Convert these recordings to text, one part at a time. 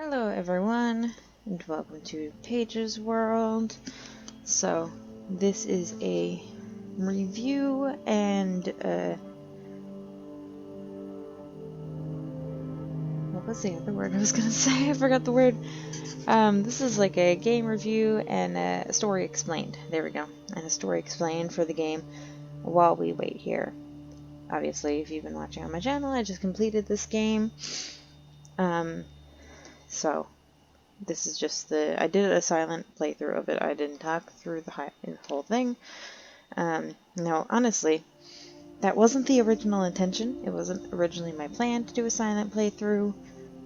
Hello everyone, and welcome to Paige's World. So, this is a review and what was the other word I was gonna say? I forgot the word. This is like a game review and a story explained. There we go. And a story explained for the game while we wait here. Obviously, if you've been watching on my channel, I just completed this game. So this is just I did a silent playthrough of it. I didn't talk through the whole thing. No, honestly, that wasn't the original intention. It wasn't originally my plan to do a silent playthrough,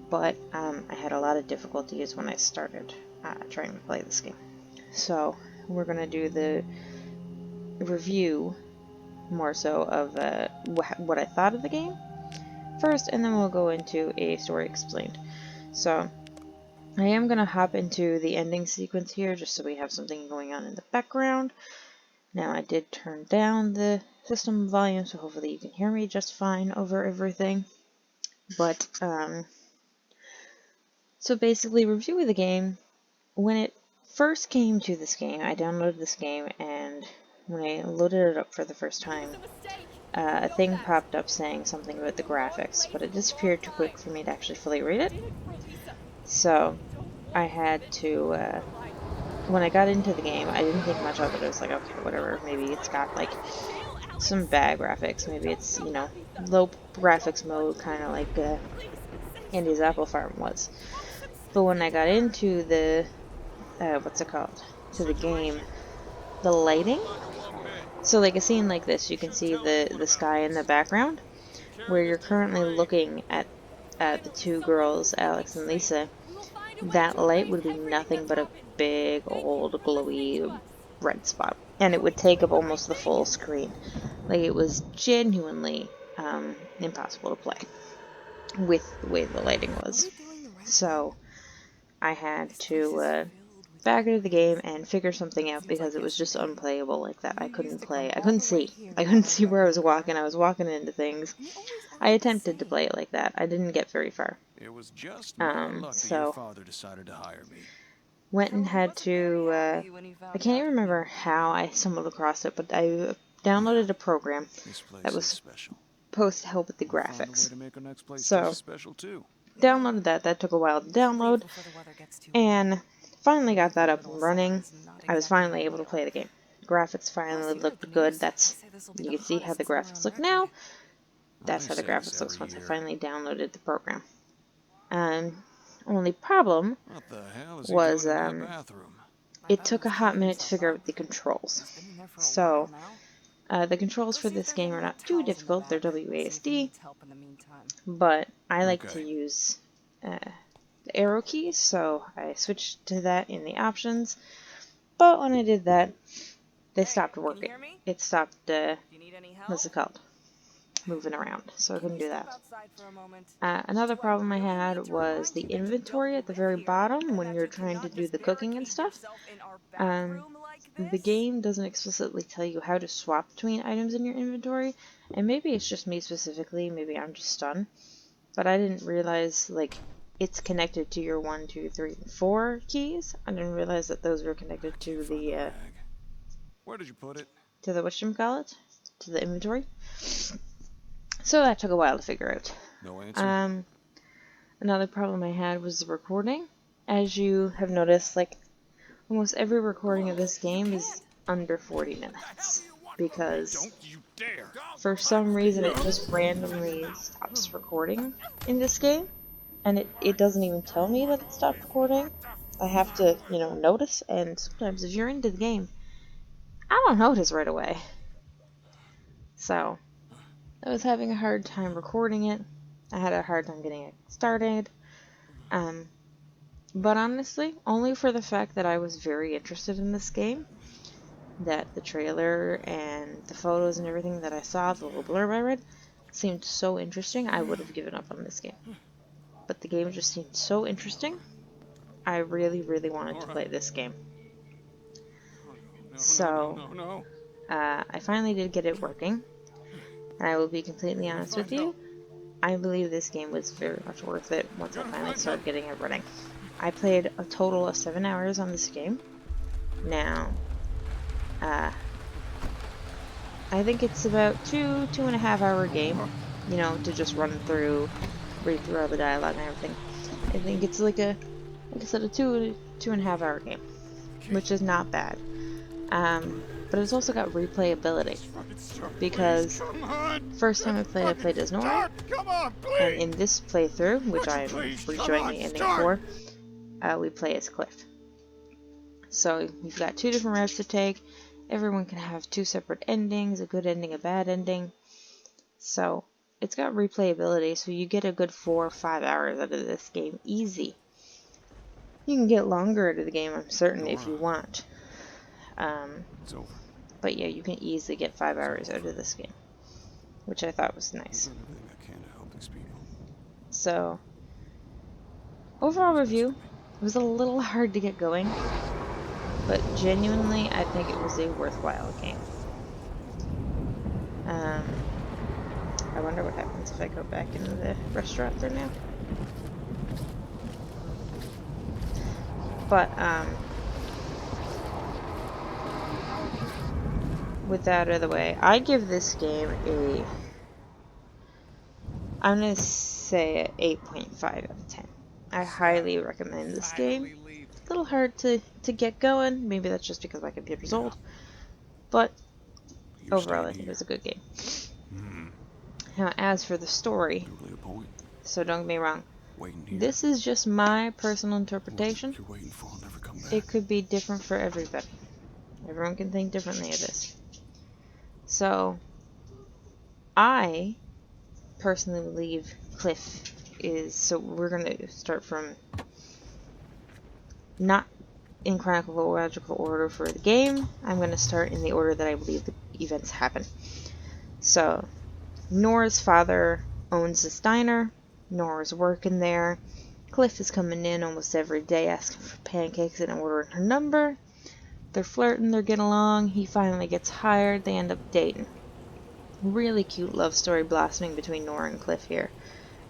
but I had a lot of difficulties when I started trying to play this game. So we're going to do the review more so of what I thought of the game first, and then we'll go into a story explained. So I am going to hop into the ending sequence here just so we have something going on in the background. Now I did turn down the system volume, so hopefully you can hear me just fine over everything. But, so basically, reviewing the game, when it first came to this game, I downloaded this game, and when I loaded it up for the first time, a thing popped up saying something about the graphics, but it disappeared too quick for me to actually fully read it. So, I had to, when I got into the game, I didn't think much of it. I was like, okay, whatever, maybe it's got, like, some bad graphics. Maybe it's, you know, low graphics mode, kind of like Andy's Apple Farm was. But when I got into the, what's it called? To the game, the lighting. So like a scene like this, you can see the sky in the background, where you're currently looking at the two girls, Alex and Lisa. That light would be nothing but a big old glowy red spot, and it would take up almost the full screen. Like, it was genuinely impossible to play with the way the lighting was. So I had to back into the game and figure something out because it was just unplayable like that. I couldn't play. I couldn't see. I couldn't see where I was walking. I was walking into things. I attempted to play it like that. I didn't get very far. It was just my luck that your father decided to hire me. Went and had to, I can't even remember how I stumbled across it, but I downloaded a program that was Special. supposed to help with the Found a way graphics. to make our next So, special too. downloaded that. That took a while to download, and finally got that up and running. I was finally able to play the game. Graphics finally looked good. You can see how the graphics look now. That's how the graphics looks once I finally downloaded the program. Only problem was it took a hot minute to figure out the controls. So the controls for this game are not too difficult. They're WASD, but I like to use the arrow keys, so I switched to that in the options. But when I did that, they stopped working. It stopped, what's it called? Moving around, so I couldn't do that. Another problem I had was the inventory at the very bottom when you're trying to do the cooking and stuff. The game doesn't explicitly tell you how to swap between items in your inventory, and maybe it's just me specifically, maybe I'm just stunned, but I didn't realize, like, it's connected to your 1, 2, 3, and 4 keys. I didn't realize that those were connected to the, Where did you put it? to the whatchamacallit? To the inventory. So that took a while to figure out. No answer. Another problem I had was the recording. As you have noticed, like, almost every recording of this game is under 40 minutes. Because for some reason it just randomly stops recording in this game. And it doesn't even tell me that it stopped recording. I have to, you know, notice, and sometimes if you're into the game, I don't notice right away. So, I was having a hard time recording it. I had a hard time getting it started. But honestly, only for the fact that I was very interested in this game, that the trailer and the photos and everything that I saw, the little blurb I read, seemed so interesting, I would have given up on this game. But the game just seemed so interesting, I really, really wanted to play this game. So, I finally did get it working, and I will be completely honest with you, I believe this game was very much worth it once I finally started getting it running. I played a total of 7 hours on this game. Now, I think it's about 2.5 hour game, you know, to just run through, read through all the dialogue and everything. I think it's like I said, a 2.5 hour game, which is not bad. But it's also got replayability, because first time I played as Nora, and in this playthrough, which I'm re-showing the ending for, we play as Cliff. So you've got 2 different routes to take. Everyone can have 2 separate endings, a good ending, a bad ending. So it's got replayability, so you get a good 4 or 5 hours out of this game easy. You can get longer out of the game, I'm certain, if you want. It's over. But yeah, you can easily get 5 hours out of this game, which I thought was nice. I've done everything I can to help these people. So, overall review, it was a little hard to get going, but genuinely, I think it was a worthwhile game. I wonder what happens if I go back into the restaurant there now. But, with that out of the way, I give this game I'm gonna say an 8.5 out of 10. I highly recommend this game. It's a little hard to get going. Maybe that's just because my computer's old. But overall, I think it was a good game. Now, as for the story, so don't get me wrong, this is just my personal interpretation. It could be different for everybody. Everyone can think differently of this. So, I personally believe Cliff is, so we're going to start from, not in chronological order for the game, I'm going to start in the order that I believe the events happen. So, Nora's father owns this diner, Nora's working there, Cliff is coming in almost every day asking for pancakes and ordering her number. They're flirting, they're getting along, he finally gets hired, they end up dating. Really cute love story blossoming between Nora and Cliff here.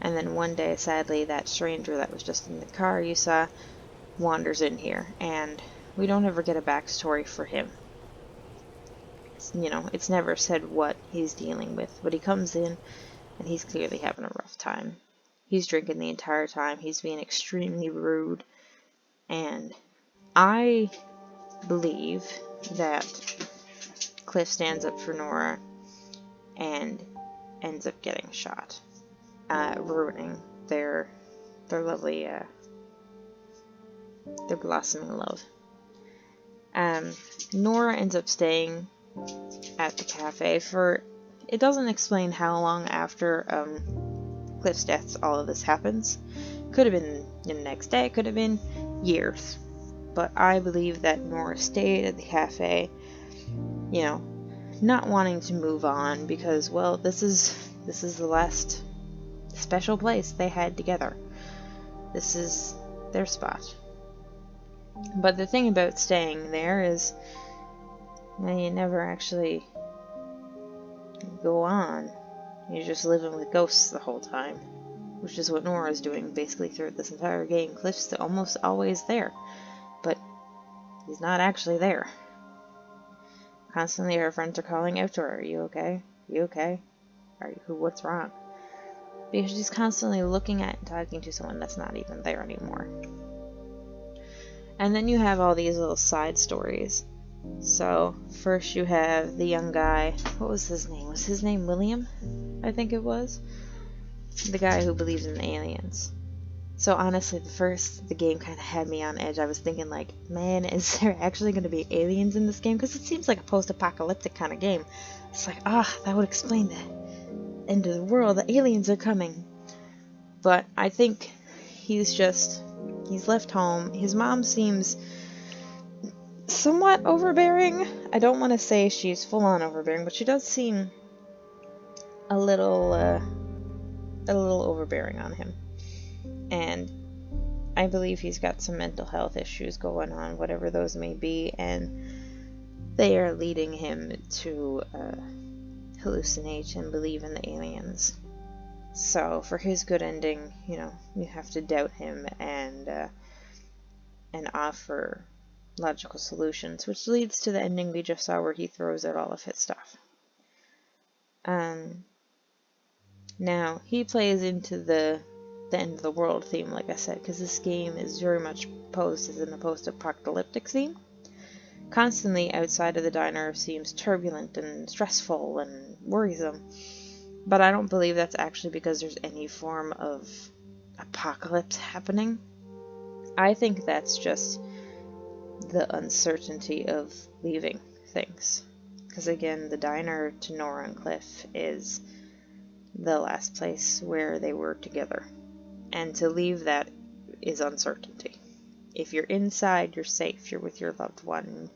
And then one day, sadly, that stranger that was just in the car you saw wanders in here, and we don't ever get a backstory for him. You know, it's never said what he's dealing with, but he comes in and he's clearly having a rough time. He's drinking the entire time, he's being extremely rude, and I believe that Cliff stands up for Nora and ends up getting shot, ruining their lovely, their blossoming love. Nora ends up staying at the cafe for, it doesn't explain how long after Cliff's death all of this happens. Could have been the next day, could have been years. But I believe that Nora stayed at the cafe, you know, not wanting to move on because, well, this is the last special place they had together. This is their spot. But the thing about staying there is, you never actually go on. You're just living with ghosts the whole time, which is what Nora's doing basically through this entire game. Cliff's almost always there, but he's not actually there. Constantly her friends are calling out to her, "Are you okay? You okay? What's wrong?" Because she's constantly looking at and talking to someone that's not even there anymore. And then you have all these little side stories. So, first you have the young guy, what was his name? Was his name William? I think it was. The guy who believes in aliens. So honestly, the game kind of had me on edge. I was thinking like, man, is there actually going to be aliens in this game? Because it seems like a post-apocalyptic kind of game. It's like, that would explain the end of the world. The aliens are coming. But I think he's left home. His mom seems somewhat overbearing. I don't want to say she's full-on overbearing, but she does seem a little overbearing on him. And I believe he's got some mental health issues going on, whatever those may be, and they are leading him to hallucinate and believe in the aliens. So for his good ending, you know, you have to doubt him and offer logical solutions, which leads to the ending we just saw where he throws out all of his stuff. Now, he plays into the end of the world theme, like I said, because this game is very much posed as in the post-apocalyptic theme. Constantly outside of the diner seems turbulent and stressful and worrisome, but I don't believe that's actually because there's any form of apocalypse happening. I think that's just the uncertainty of leaving things. Because again, the diner to Nora and Cliff is the last place where they were together. And to leave that is uncertainty. If you're inside, you're safe, you're with your loved one,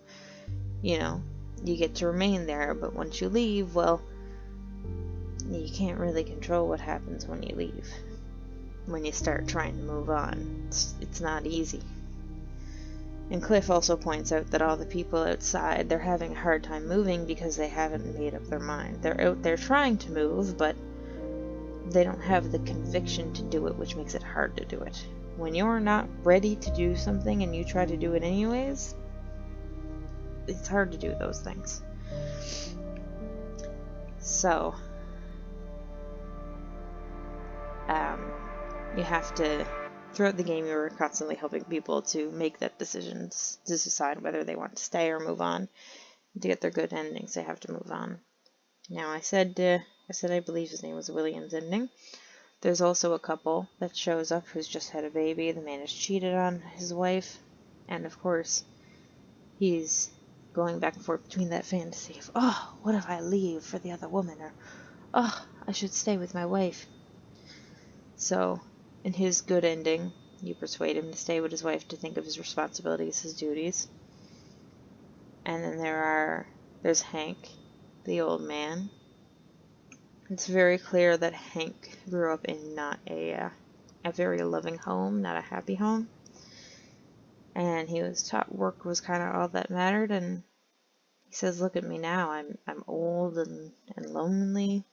you know, you get to remain there, but once you leave, well, you can't really control what happens when you leave. When you start trying to move on, it's not easy. And Cliff also points out that all the people outside, they're having a hard time moving because they haven't made up their mind. They're out there trying to move, but they don't have the conviction to do it, which makes it hard to do it. When you're not ready to do something and you try to do it anyways, it's hard to do those things. So, you have to, throughout the game, you're constantly helping people to make that decision, to decide whether they want to stay or move on. To get their good endings, they have to move on. Now, I said I believe his name was William's ending. There's also a couple that shows up who's just had a baby. The man has cheated on his wife, and of course, he's going back and forth between that fantasy of, oh, what if I leave for the other woman, or, oh, I should stay with my wife. So, in his good ending, you persuade him to stay with his wife, to think of his responsibilities, his duties. And then there's Hank, the old man. It's very clear that Hank grew up in not a very loving home, not a happy home. And he was taught work was kind of all that mattered, and he says, look at me now, I'm old and lonely.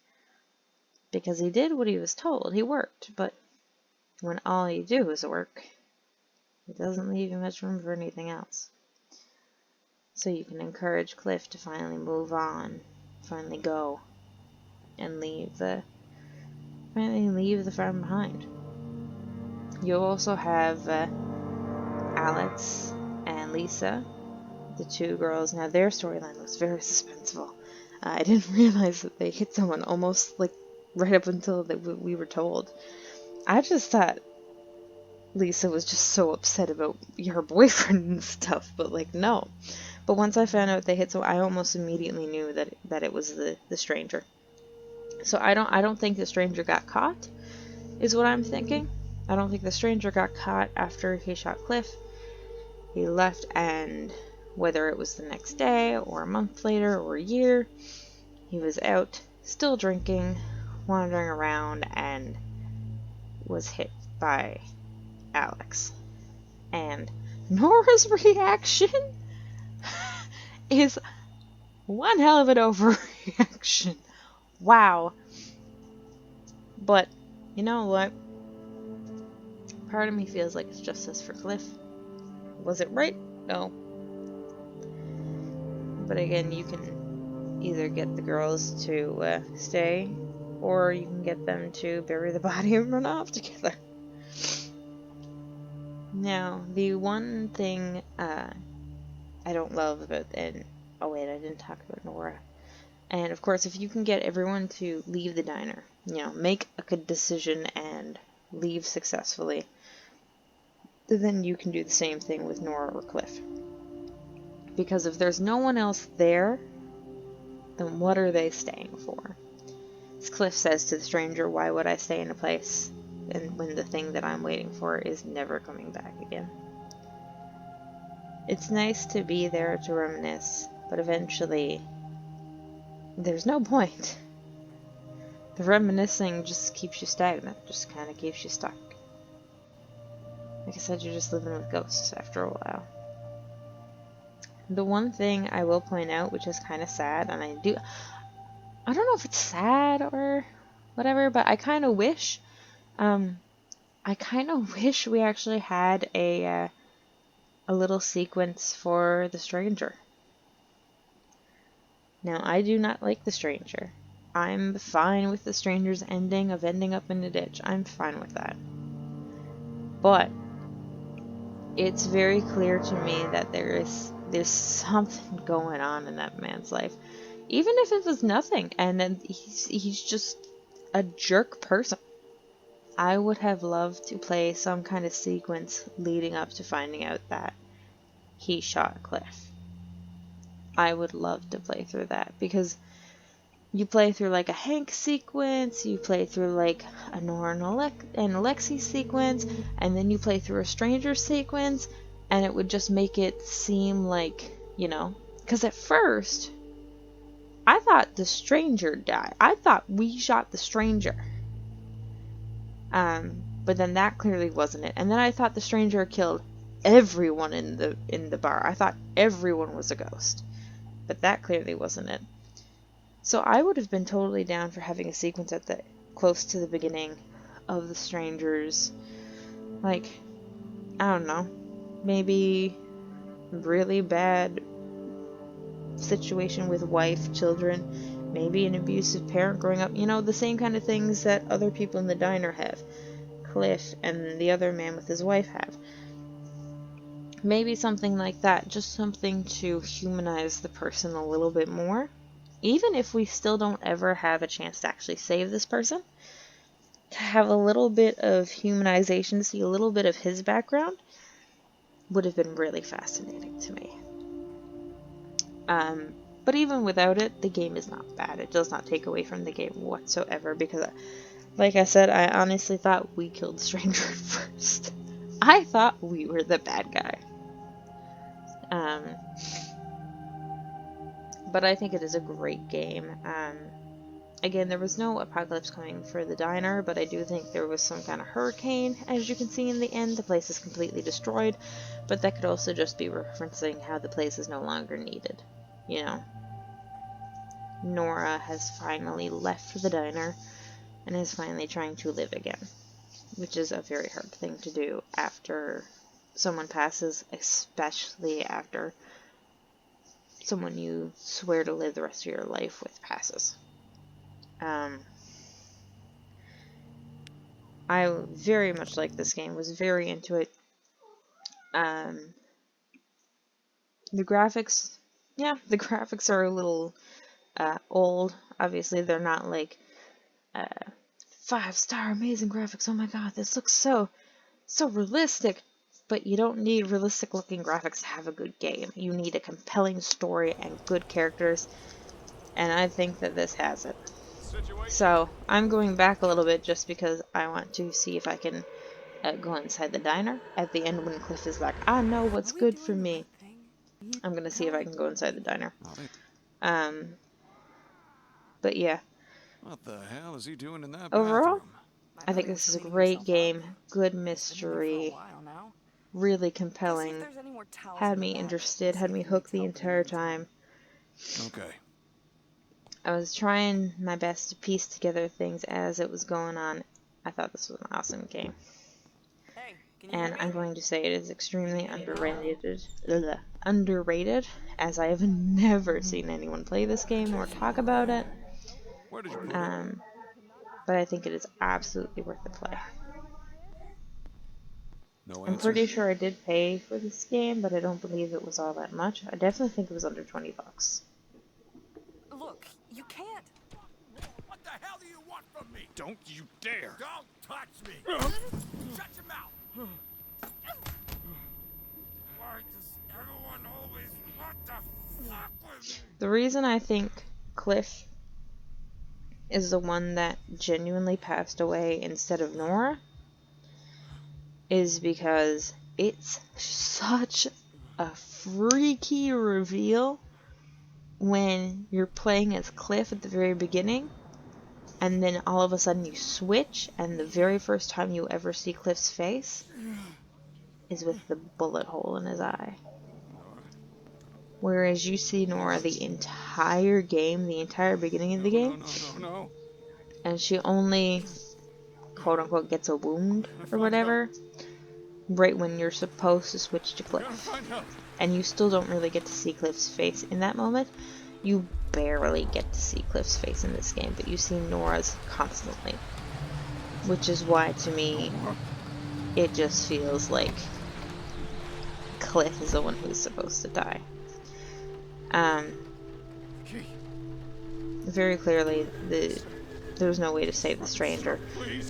Because he did what he was told, he worked, but when all you do is work, it doesn't leave you much room for anything else. So you can encourage Cliff to finally move on, finally go, and finally leave the farm behind. You'll also have Alex and Lisa, the two girls. Now their storyline was very suspenseful. I didn't realize that they hit someone almost like right up until we were told. I just thought Lisa was just so upset about her boyfriend and stuff, but like no. But once I found out they hit, so I almost immediately knew that it was the stranger. So I don't think the stranger got caught, is what I'm thinking. I don't think the stranger got caught after he shot Cliff. He left, and whether it was the next day or a month later or a year, he was out, still drinking, wandering around, and was hit by Alex. And Nora's reaction is one hell of an overreaction. Wow. But, you know what? Part of me feels like it's justice for Cliff. Was it right? No. But again, you can either get the girls to stay, or you can get them to bury the body and run off together. Now, the one thing I don't love about, oh wait, I didn't talk about Nora. And of course, if you can get everyone to leave the diner, you know, make a good decision and leave successfully, then you can do the same thing with Nora or Cliff. Because if there's no one else there, then what are they staying for? As Cliff says to the stranger, why would I stay in a place and when the thing that I'm waiting for is never coming back again? It's nice to be there to reminisce, but eventually there's no point. The reminiscing just keeps you stagnant, just kind of keeps you stuck. Like I said, you're just living with ghosts after a while. The one thing I will point out, which is kind of sad, and I don't know if it's sad or whatever, but I kind of wish, we actually had a little sequence for the stranger. Now, I do not like the stranger. I'm fine with the stranger's ending of ending up in a ditch. I'm fine with that. But it's very clear to me that there's something going on in that man's life. Even if it was nothing, and then he's just a jerk person. I would have loved to play some kind of sequence leading up to finding out that he shot Cliff. I would love to play through that, because you play through like a Hank sequence, you play through like a Nora and Alexi sequence, and then you play through a stranger sequence, and it would just make it seem like, because at first, I thought the stranger died. I thought we shot the stranger. But then that clearly wasn't it. And then I thought the stranger killed everyone in the bar. I thought everyone was a ghost. But that clearly wasn't it. So I would have been totally down for having a sequence at the close to the beginning of the strangers. Like, I don't know, maybe really bad situation with wife, children, maybe an abusive parent growing up, the same kind of things that other people in the diner have. Cliff and the other man with his wife have. Maybe something like that, just something to humanize the person a little bit more. Even if we still don't ever have a chance to actually save this person, to have a little bit of humanization, to see a little bit of his background, would have been really fascinating to me. But even without it, the game is not bad. It does not take away from the game whatsoever, because, like I said, I honestly thought we killed the stranger first. I thought we were the bad guy. But I think it is a great game. Again, there was no apocalypse coming for the diner, but I do think there was some kind of hurricane. As you can see in the end, the place is completely destroyed, but that could also just be referencing how the place is no longer needed. Nora has finally left the diner and is finally trying to live again, which is a very hard thing to do after someone passes, especially after someone you swear to live the rest of your life with passes. I very much like this game, was very into it. The graphics, the graphics are a little old. Obviously, they're not like 5-star amazing graphics. Oh my god, this looks so realistic. But you don't need realistic looking graphics to have a good game. You need a compelling story and good characters, and I think that this has it. So I'm going back a little bit just because I want to see if I can go inside the diner. At the end, when Cliff is like, I know what's good for me, I'm going to see if I can go inside the diner. But yeah. What the hell is he doing in that Overall, bathroom? I think this is a great game. Good mystery. Really compelling. Had me interested. Had me hooked the entire time. Okay. I was trying my best to piece together things as it was going on. I thought this was an awesome game. And I'm going to say it is extremely underrated, as I have never seen anyone play this game or talk about it. Where did you put it? But I think it is absolutely worth the play. No I'm answer? pretty sure I did pay for this game, but I don't believe it was all that much. I definitely think it was under 20 bucks. Look, you can't. What the hell do you want from me? Don't you dare! Don't touch me! Shut your mouth! Why does everyone always want to fuck with me? The reason I think Cliff is the one that genuinely passed away instead of Nora is because it's such a freaky reveal when you're playing as Cliff at the very beginning, and then all of a sudden you switch, and the very first time you ever see Cliff's face is with the bullet hole in his eye. Whereas you see Nora the entire game, the entire beginning of the game, No. and she only quote unquote gets a wound or whatever right when you're supposed to switch to Cliff. And you still don't really get to see Cliff's face in that moment. You barely get to see Cliff's face in this game, but you see Nora's constantly. Which is why, to me, it just feels like Cliff is the one who's supposed to die. Very clearly, there's no way to save the stranger,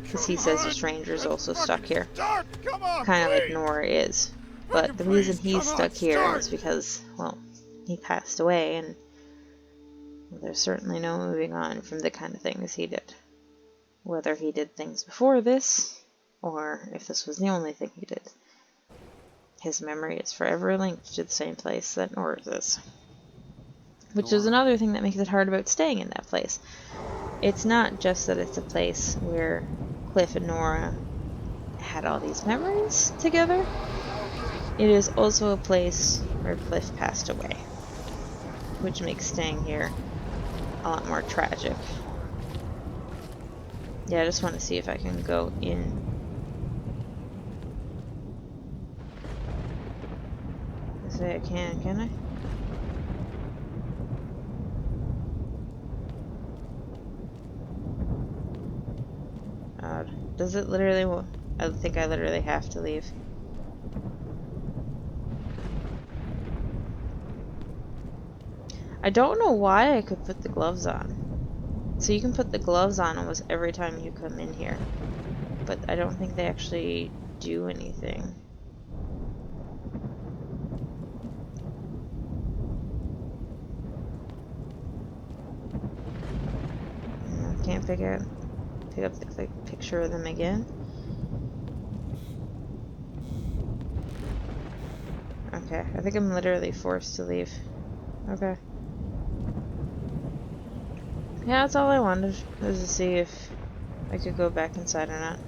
because he says the stranger's also stuck here. Kind of like Nora is. But the reason he's stuck here is because, well, he passed away, and there's certainly no moving on from the kind of things he did. Whether he did things before this, or if this was the only thing he did. His memory is forever linked to the same place that Nora's is. Which is another thing that makes it hard about staying in that place. It's not just that it's a place where Cliff and Nora had all these memories together. It is also a place where Cliff passed away. Which makes staying here a lot more tragic. Yeah, I just want to see if I can go in. I say I can I? Does it literally? I think I literally have to leave. I don't know why I could put the gloves on. So you can put the gloves on almost every time you come in here. But I don't think they actually do anything. Can't pick up the picture of them again. Okay, I think I'm literally forced to leave. Okay. Yeah, that's all I wanted, was to see if I could go back inside or not.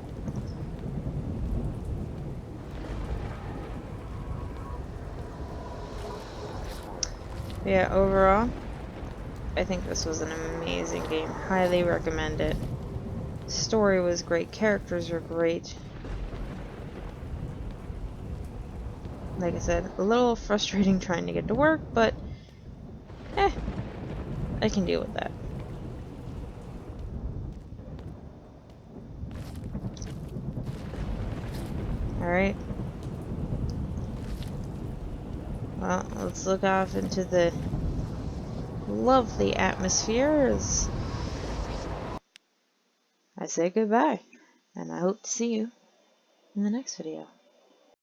Yeah, overall, I think this was an amazing game. Highly recommend it. Story was great, characters were great. Like I said, a little frustrating trying to get to work, but I can deal with that. Alright. Well, let's look off into the lovely atmosphere as I say goodbye, and I hope to see you in the next video.